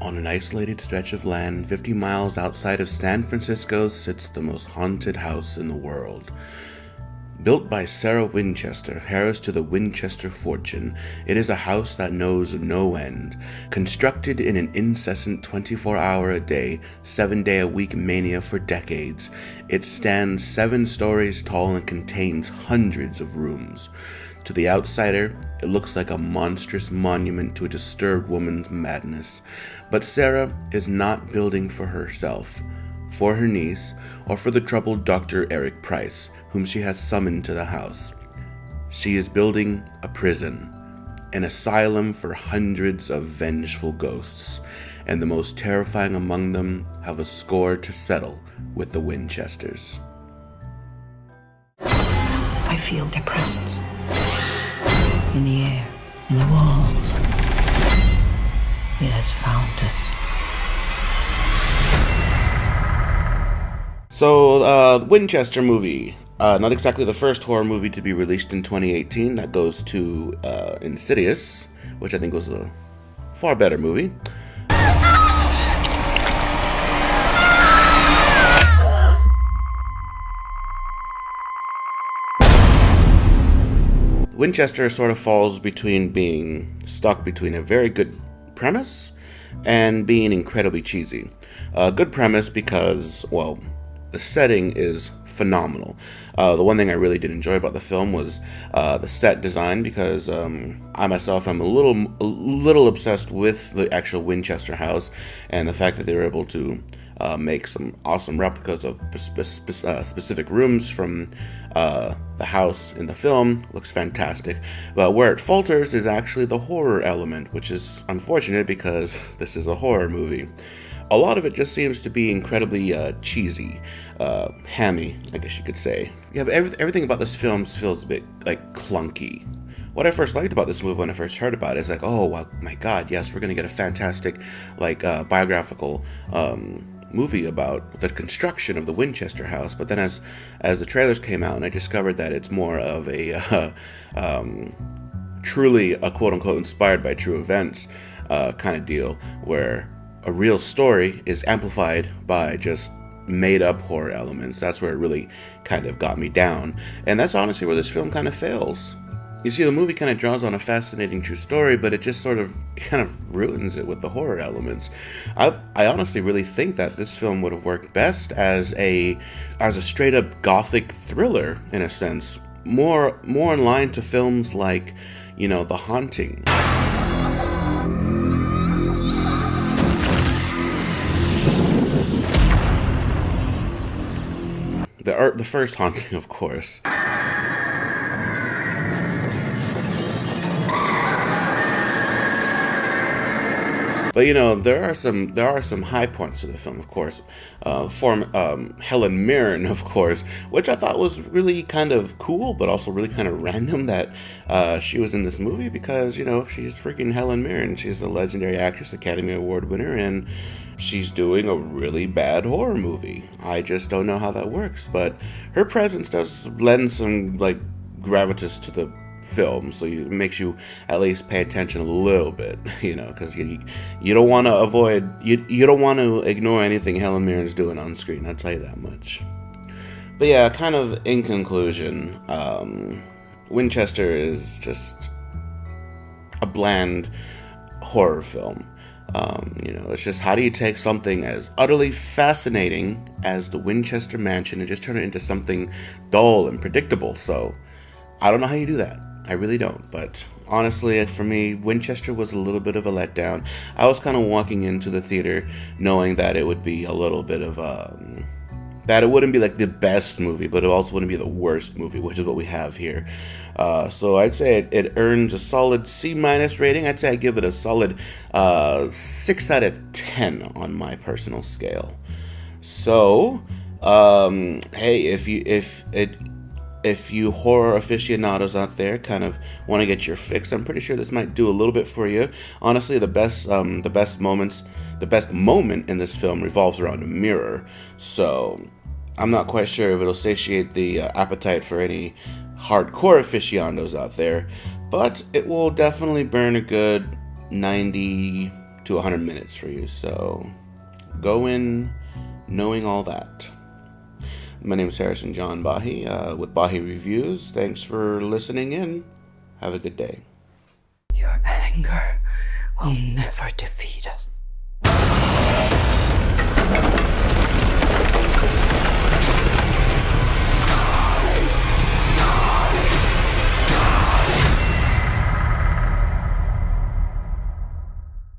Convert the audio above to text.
On an isolated stretch of land 50 miles outside of San Francisco sits the most haunted house in the world. Built by Sarah Winchester, heiress to the Winchester fortune, it is a house that knows no end. Constructed in an incessant 24-hour-a-day, 7-day-a-week mania for decades, it stands 7 stories tall and contains hundreds of rooms. To the outsider, it looks like a monstrous monument to a disturbed woman's madness. But Sarah is not building for herself, for her niece, or for the troubled Dr. Eric Price, whom she has summoned to the house. She is building a prison, an asylum for hundreds of vengeful ghosts, and the most terrifying among them have a score to settle with the Winchesters. I feel their presence. In the air, in the walls. It has found us. So, Winchester movie. Not exactly the first horror movie to be released in 2018. That goes to Insidious, which I think was a far better movie. Winchester sort of falls between being stuck between a very good premise and being incredibly cheesy. Good premise because, well, the setting is phenomenal. The one thing I really did enjoy about the film was the set design, because I myself am a little obsessed with the actual Winchester house, and the fact that they were able to make some awesome replicas of specific rooms from the house in the film looks fantastic. But where it falters is actually the horror element, which is unfortunate because this is a horror movie. A lot of it just seems to be incredibly cheesy, hammy, I guess you could say. Yeah, but everything about this film feels a bit like clunky. What I first liked about this movie when I first heard about it is like, oh well, my god, yes, we're gonna get a fantastic biographical movie about the construction of the Winchester house. But then as the trailers came out and I discovered that it's more of a truly a quote-unquote inspired by true events kind of deal, where a real story is amplified by just made-up horror elements. That's where it really kind of got me down, and that's honestly where this film kind of fails. You see, the movie kind of draws on a fascinating true story, but it just sort of kind of ruins it with the horror elements. I honestly really think that this film would have worked best as a straight-up gothic thriller, in a sense, more in line to films like, you know, The Haunting. The first Haunting, of course. But you know, there are some high points to the film, of course. Helen Mirren, of course, which I thought was really kind of cool, but also really kind of random that she was in this movie, because, you know, she's freaking Helen Mirren. She's a legendary actress, Academy Award winner, and she's doing a really bad horror movie. I just don't know how that works, but her presence does lend some like gravitas to the film, so it makes you at least pay attention a little bit, you know, because you don't want to you don't want to ignore anything Helen Mirren's doing on screen, I'll tell you that much. But yeah, kind of in conclusion, Winchester is just a bland horror film. You know, it's just, how do you take something as utterly fascinating as the Winchester Mansion and just turn it into something dull and predictable? So I don't know how you do that. I really don't. But honestly, for me, Winchester was a little bit of a letdown. I was kind of walking into the theater knowing that it would be a little bit of that it wouldn't be like the best movie, but it also wouldn't be the worst movie, which is what we have here. So I'd say it earns a solid C- rating. I'd say I give it a solid 6 out of 10 on my personal scale. So, hey, if you horror aficionados out there kind of want to get your fix, I'm pretty sure this might do a little bit for you. Honestly, the best moment in this film revolves around a mirror. So I'm not quite sure if it'll satiate the appetite for any hardcore aficionados out there, but it will definitely burn a good 90 to 100 minutes for you. So go in knowing all that. My name is Harrison John Bahe with Bahe Reviews. Thanks for listening in. Have a good day. Your anger will never defeat us.